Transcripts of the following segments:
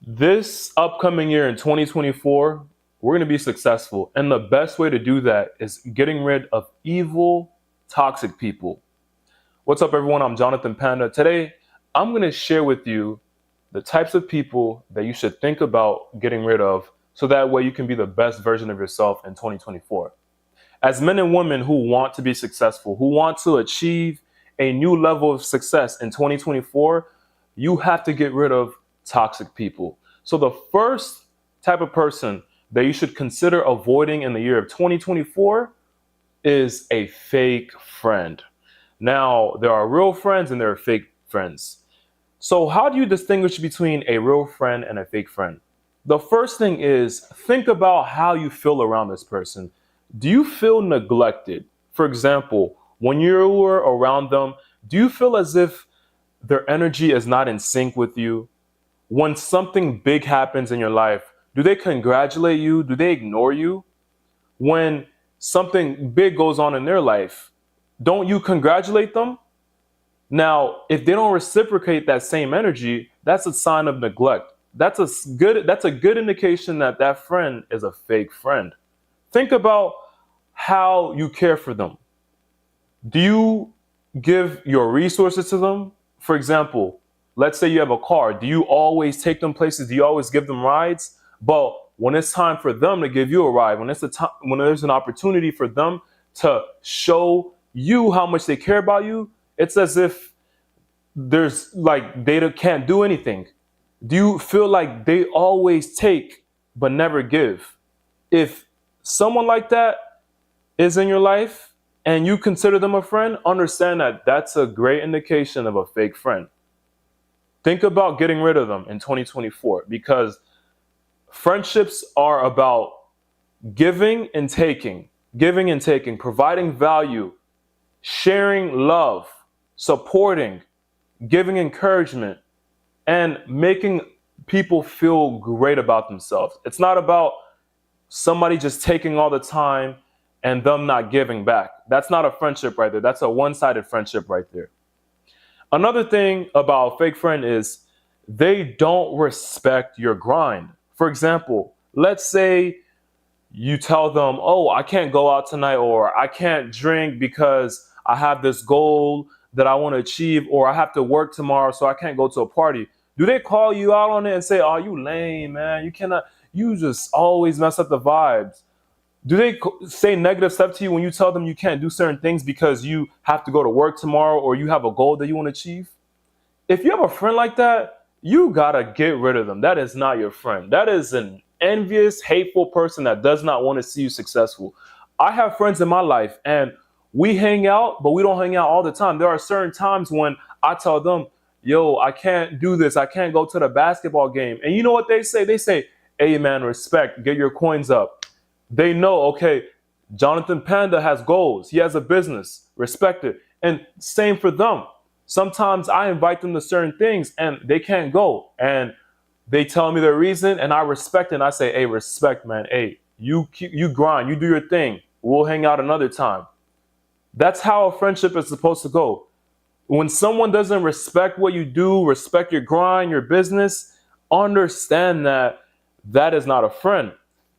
This upcoming year in 2024, we're going to be successful. And the best way to do that is getting rid of evil, toxic people. What's up, everyone? I'm Jonathan Panda. Today, I'm going to share with you the types of people that you should think about getting rid of so that way you can be the best version of yourself in 2024. As men and women who want to be successful, who want to achieve a new level of success in 2024, you have to get rid of toxic people. So, the first type of person that you should consider avoiding in the year of 2024 is a fake friend. Now, there are real friends and there are fake friends. So, how do you distinguish between a real friend and a fake friend? The first thing is think about how you feel around this person. Do you feel neglected? For example, when you're around them, do you feel as if their energy is not in sync with you? When something big happens in your life, do they congratulate you? Do they ignore you? When something big goes on in their life, don't you congratulate them? Now, if they don't reciprocate that same energy, that's a sign of neglect. That's a good indication that that friend is a fake friend. Think about how you care for them. Do you give your resources to them? For example, let's say you have a car. Do you always take them places? Do you always give them rides? But when it's time for them to give you a ride, when there's an opportunity for them to show you how much they care about you, it's as if there's like can't do anything. Do you feel like they always take but never give? If someone like that is in your life and you consider them a friend, understand that that's a great indication of a fake friend. Think about getting rid of them in 2024 because friendships are about giving and taking, providing value, sharing love, supporting, giving encouragement, and making people feel great about themselves. It's not about somebody just taking all the time and them not giving back. That's not a friendship right there. That's a one-sided friendship right there. Another thing about a fake friend is they don't respect your grind. For example, let's say you tell them, oh, I can't go out tonight, or I can't drink because I have this goal that I want to achieve, or I have to work tomorrow, so I can't go to a party. Do they call you out on it and say, oh, you lame, man? You cannot, you just always mess up the vibes. Do they say negative stuff to you when you tell them you can't do certain things because you have to go to work tomorrow or you have a goal that you want to achieve? If you have a friend like that, you gotta get rid of them. That is not your friend. That is an envious, hateful person that does not want to see you successful. I have friends in my life and we hang out, but we don't hang out all the time. There are certain times when I tell them, yo, I can't do this. I can't go to the basketball game. And you know what they say? They say, hey, man, respect, get your coins up. They know, okay, Jonathan Panda has goals. He has a business. Respect it. And same for them. Sometimes I invite them to certain things and they can't go. And they tell me their reason and I respect it. And I say, hey, respect, man. Hey, you grind, you do your thing. We'll hang out another time. That's how a friendship is supposed to go. When someone doesn't respect what you do, respect your grind, your business, understand that that is not a friend.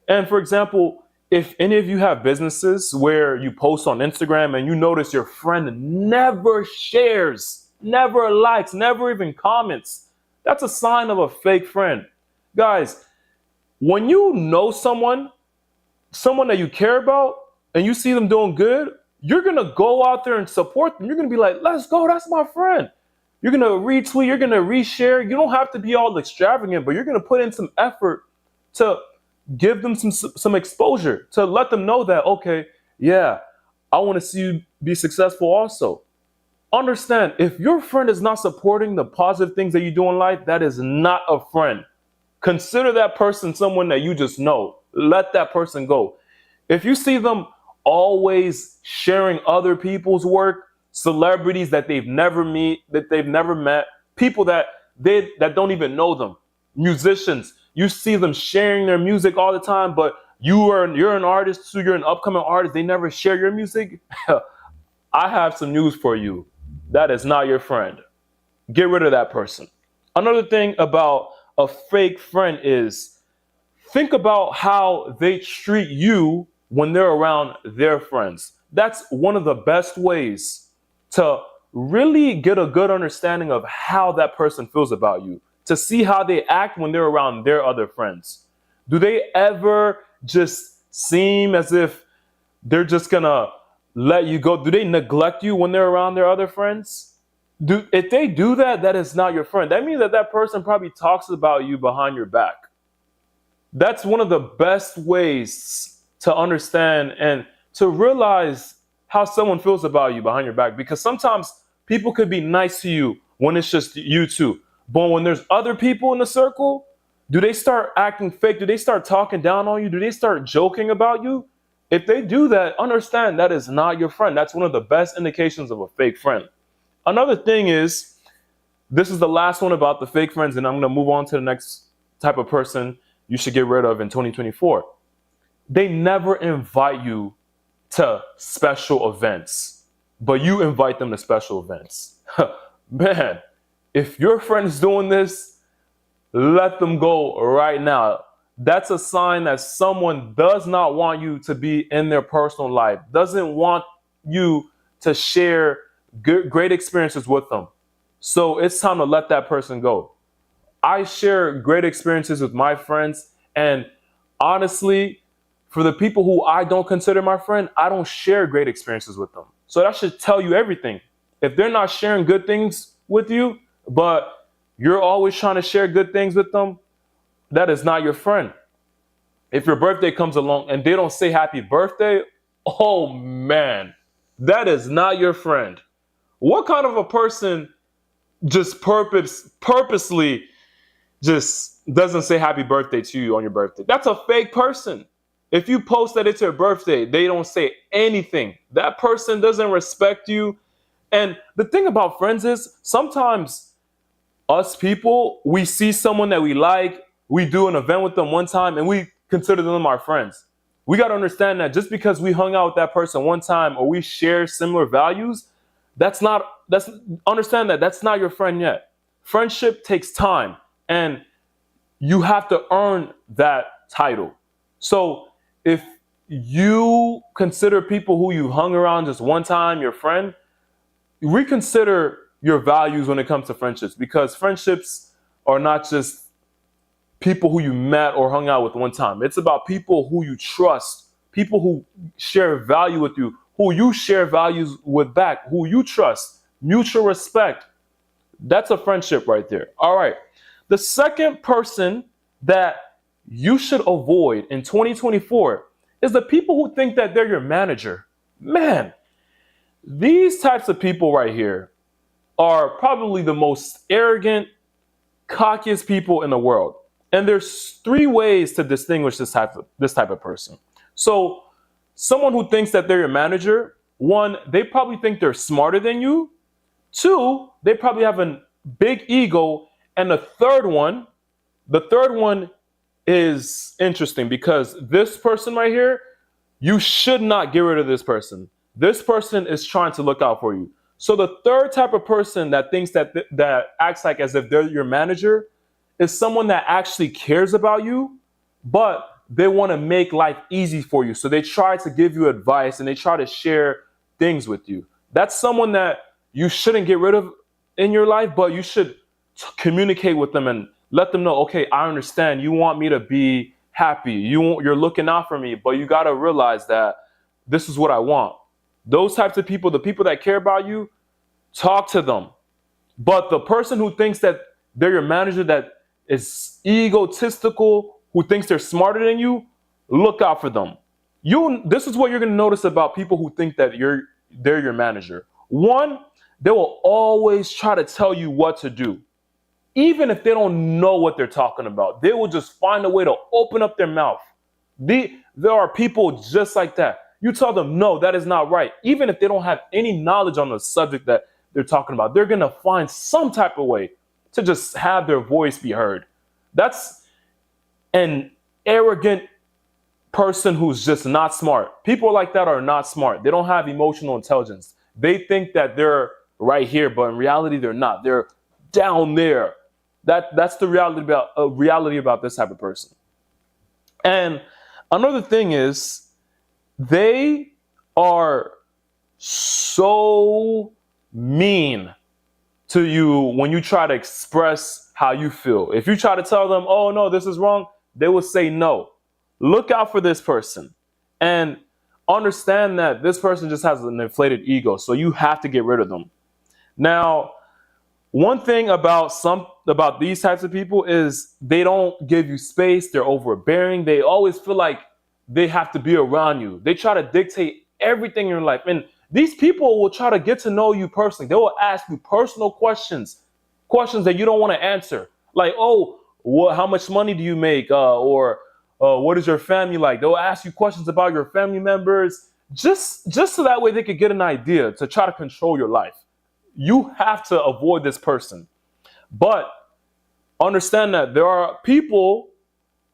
And for example, if any of you have businesses where you post on Instagram and you notice your friend never shares, never likes, never even comments, that's a sign of a fake friend. Guys, when you know someone that you care about, and you see them doing good, you're gonna go out there and support them. You're gonna be like, let's go, that's my friend. You're gonna retweet, you're gonna reshare. You don't have to be all extravagant, but you're gonna put in some effort to give them some exposure, to let them know that, okay, yeah, I wanna see you be successful also. Understand, if your friend is not supporting the positive things that you do in life, that is not a friend. Consider that person someone that you just know. Let that person go. If you see them always sharing other people's work, celebrities that they've never met, people that don't even know them, musicians, you see them sharing their music all the time, but you're an artist, so you're an upcoming artist, they never share your music. I have some news for you. That is not your friend. Get rid of that person. Another thing about a fake friend is, think about how they treat you when they're around their friends. That's one of the best ways to really get a good understanding of how that person feels about you, to see how they act when they're around their other friends. Do they ever just seem as if they're just gonna let you go? Do they neglect you when they're around their other friends? If they do that, that is not your friend. That means that that person probably talks about you behind your back. That's one of the best ways to understand and to realize how someone feels about you behind your back. Because sometimes people could be nice to you when it's just you two. But when there's other people in the circle, do they start acting fake? Do they start talking down on you? Do they start joking about you? If they do that, understand that is not your friend. That's one of the best indications of a fake friend. Another thing is, this is the last one about the fake friends, and I'm going to move on to the next type of person you should get rid of in 2024. They never invite you to special events, but you invite them to special events. Man, if your friend is doing this, let them go right now. That's a sign that someone does not want you to be in their personal life, doesn't want you to share great experiences with them. So it's time to let that person go. I share great experiences with my friends, and honestly, for the people who I don't consider my friend, I don't share great experiences with them. So that should tell you everything. If they're not sharing good things with you, but you're always trying to share good things with them, that is not your friend. If your birthday comes along and they don't say happy birthday, oh man, that is not your friend. What kind of a person just purposely just doesn't say happy birthday to you on your birthday? That's a fake person. If you post that it's your birthday, they don't say anything. That person doesn't respect you. And the thing about friends is, sometimes us people, we see someone that we like, we do an event with them one time, and we consider them our friends. We got to understand that just because we hung out with that person one time or we share similar values, understand that that's not your friend yet. Friendship takes time, and you have to earn that title. So if you consider people who you hung around just one time your friend, reconsider your values when it comes to friendships, because friendships are not just people who you met or hung out with one time. It's about people who you trust, people who share value with you, who you share values with back, who you trust, mutual respect. That's a friendship right there. All right. The second person that you should avoid in 2024 is the people who think that they're your manager. Man, these types of people right here are probably the most arrogant, cockiest people in the world. And there's three ways to distinguish this type of person. So someone who thinks that they're your manager, one, they probably think they're smarter than you. Two, they probably have a big ego. And the third one is interesting, because this person right here, you should not get rid of this person. This person is trying to look out for you. So the third type of person that thinks that acts like as if they're your manager is someone that actually cares about you, but they want to make life easy for you. So they try to give you advice and they try to share things with you. That's someone that you shouldn't get rid of in your life, but you should communicate with them and let them know, okay, I understand you want me to be happy. You're looking out for me, but you got to realize that this is what I want. Those types of people, the people that care about you, talk to them. But the person who thinks that they're your manager, that is egotistical, who thinks they're smarter than you, look out for them. This is what you're going to notice about people who think that they're your manager. One, they will always try to tell you what to do. Even if they don't know what they're talking about, they will just find a way to open up their mouth. There are people just like that. You tell them, no, that is not right. Even if they don't have any knowledge on the subject that they're talking about, they're going to find some type of way to just have their voice be heard. That's an arrogant person who's just not smart. People like that are not smart. They don't have emotional intelligence. They think that they're right here, but in reality, they're not. They're down there. That's the reality about this type of person. And another thing is they are so mean to you when you try to express how you feel. If you try to tell them, oh no, this is wrong, they will say no. Look out for this person and understand that this person just has an inflated ego. So you have to get rid of them. Now, one thing about these types of people is they don't give you space. They're overbearing. They always feel like they have to be around you. They try to dictate everything in your life. And these people will try to get to know you personally. They will ask you personal questions, questions that you don't want to answer. Like, oh, how much money do you make? Or what is your family like? They'll ask you questions about your family members, just so that way they could get an idea to try to control your life. You have to avoid this person. But understand that there are people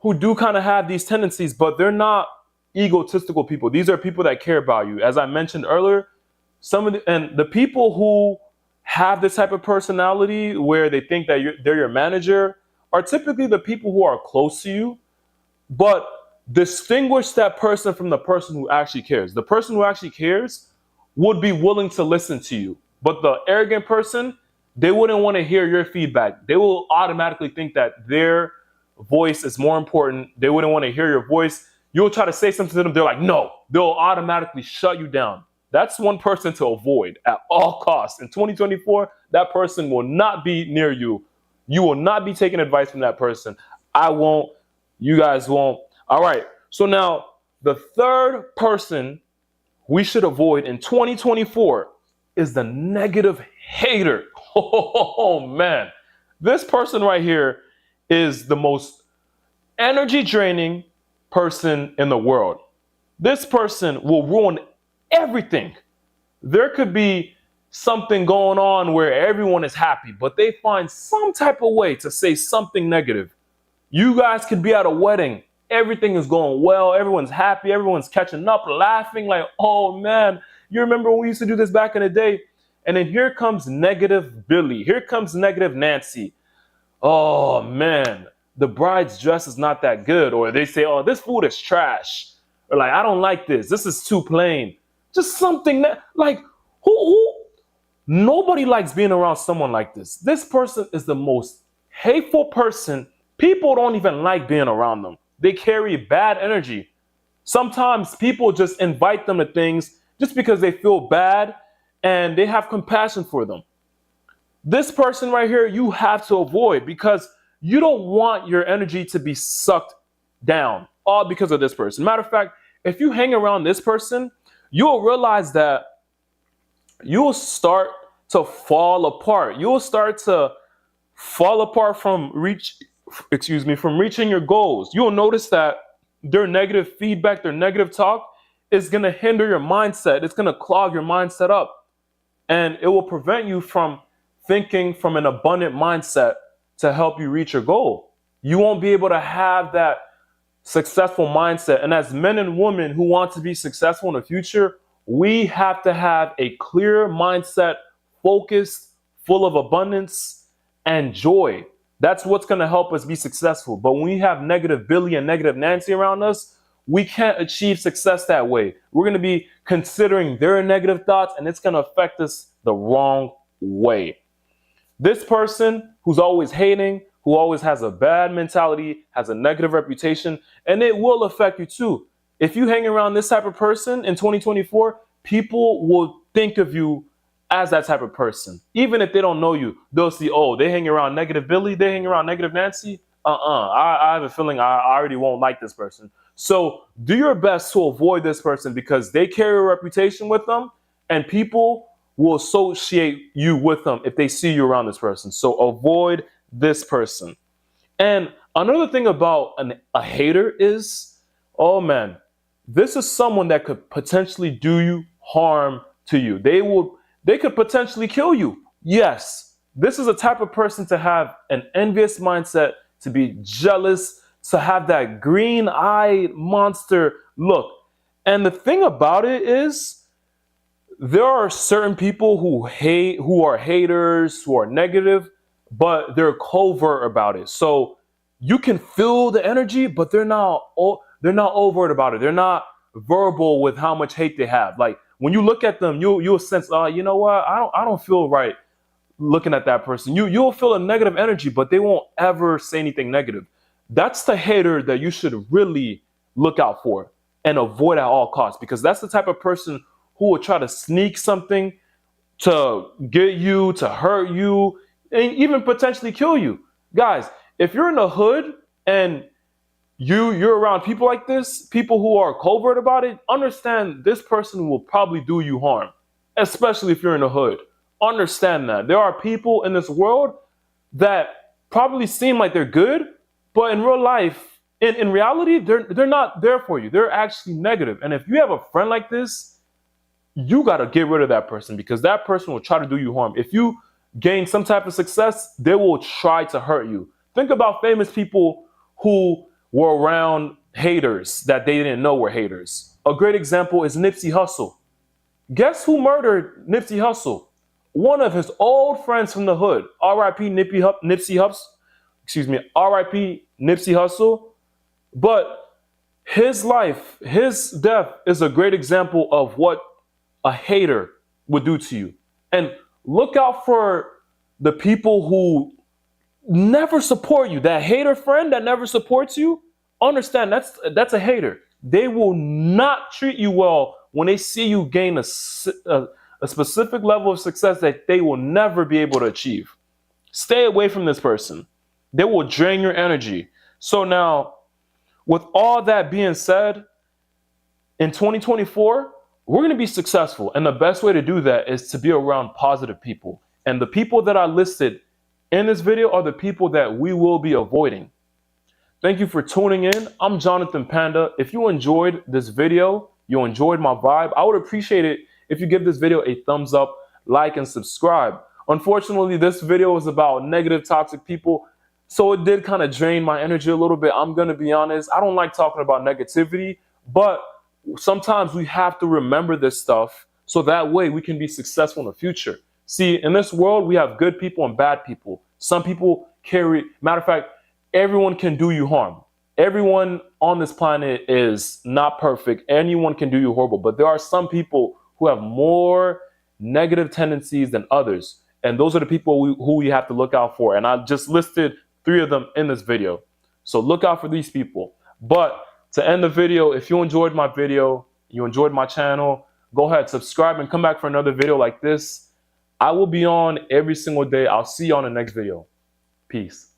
who do kind of have these tendencies, but they're not egotistical people. These are people that care about you. As I mentioned earlier, the people who have this type of personality where they think that they're your manager are typically the people who are close to you. But distinguish that person from the person who actually cares. The person who actually cares would be willing to listen to you. But the arrogant person, they wouldn't want to hear your feedback. They will automatically think that their voice is more important. They wouldn't want to hear your voice. You'll try to say something to them. They're like, no, they'll automatically shut you down. That's one person to avoid at all costs. In 2024, that person will not be near you. You will not be taking advice from that person. I won't. You guys won't. All right. So now the third person we should avoid in 2024 is the negative hater. Oh man, this person right here is the most energy draining person in the world. This person will ruin everything. There could be something going on where everyone is happy, but they find some type of way to say something negative. You guys could be at a wedding. Everything is going well. Everyone's happy. Everyone's catching up, laughing like, oh man, you remember when we used to do this back in the day? And then here comes negative Billy. Here comes negative Nancy. Oh man, the bride's dress is not that good. Or they say, oh, this food is trash. Or like, I don't like this. This is too plain. Just something that, like, who? Nobody likes being around someone like this. This person is the most hateful person. People don't even like being around them. They carry bad energy. Sometimes people just invite them to things just because they feel bad and they have compassion for them. This person right here, you have to avoid because you don't want your energy to be sucked down all because of this person. Matter of fact, if you hang around this person, you'll realize that you'll start to fall apart. You'll start to fall apart from reaching your goals. You'll notice that their negative feedback, their negative talk is going to hinder your mindset. It's going to clog your mindset up. And it will prevent you from thinking from an abundant mindset to help you reach your goal. You won't be able to have that successful mindset. And as men and women who want to be successful in the future, we have to have a clear mindset, focused, full of abundance and joy. That's what's going to help us be successful. But when we have negative Billy and negative Nancy around us, we can't achieve success that way. We're going to be considering their negative thoughts, and it's going to affect us the wrong way. This person who's always hating, who always has a bad mentality, has a negative reputation, and it will affect you too. If you hang around this type of person in 2024, people will think of you as that type of person. Even if they don't know you, they'll see, oh, they hang around negative Billy, they hang around negative Nancy. I have a feeling I already won't like this person. So do your best to avoid this person because they carry a reputation with them and people will associate you with them if they see you around this person. So avoid this person. And another thing about a hater is, oh man, this is someone that could potentially do you harm to you. They could potentially kill you. Yes, this is a type of person to have an envious mindset, to be jealous, to have that green-eyed monster look. And the thing about it is, there are certain people who are haters, who are negative, but they're covert about it. So you can feel the energy, but they're not overt about it. They're not verbal with how much hate they have. Like when you look at them, you'll sense, you know what? I don't feel right looking at that person. You'll feel a negative energy, but they won't ever say anything negative. That's the hater that you should really look out for and avoid at all costs, because that's the type of person who will try to sneak something to get you, to hurt you, and even potentially kill you. Guys, if you're in the hood and you're around people like this, people who are covert about it, understand this person will probably do you harm, especially if you're in the hood. Understand that. There are people in this world that probably seem like they're good, but in real life, in reality, they're not there for you. They're actually negative. And if you have a friend like this, you got to get rid of that person, because that person will try to do you harm. If you gain some type of success, they will try to hurt you. Think about famous people who were around haters that they didn't know were haters. A great example is Nipsey Hussle. Guess who murdered Nipsey Hussle? One of his old friends from the hood. R.I.P. Nipsey Hussle. Excuse me. R.I.P. Nipsey Hussle. But his life, his death is a great example of what a hater would do to you. And look out for the people who never support you. That hater friend that never supports you, understand that's a hater. They will not treat you well when they see you gain a specific level of success that they will never be able to achieve. Stay away from this person. They will drain your energy. So now, with all that being said, in 2024, we're going to be successful. And the best way to do that is to be around positive people. And the people that I listed in this video are the people that we will be avoiding. Thank you for tuning in. I'm Jonathan Panda. If you enjoyed this video, you enjoyed my vibe, I would appreciate it if you give this video a thumbs up, like, and subscribe. Unfortunately, this video is about negative, toxic people, so it did kind of drain my energy a little bit. I'm going to be honest. I don't like talking about negativity, but sometimes we have to remember this stuff so that way we can be successful in the future. See, in this world, we have good people and bad people. Some people matter of fact, everyone can do you harm. Everyone on this planet is not perfect. Anyone can do you horrible, but there are some people who have more negative tendencies than others. And those are the people who we have to look out for. And I just listed 3 of them in this video. So look out for these people. But to end the video, if you enjoyed my video, you enjoyed my channel, go ahead, subscribe, and come back for another video like this. I will be on every single day. I'll see you on the next video. Peace.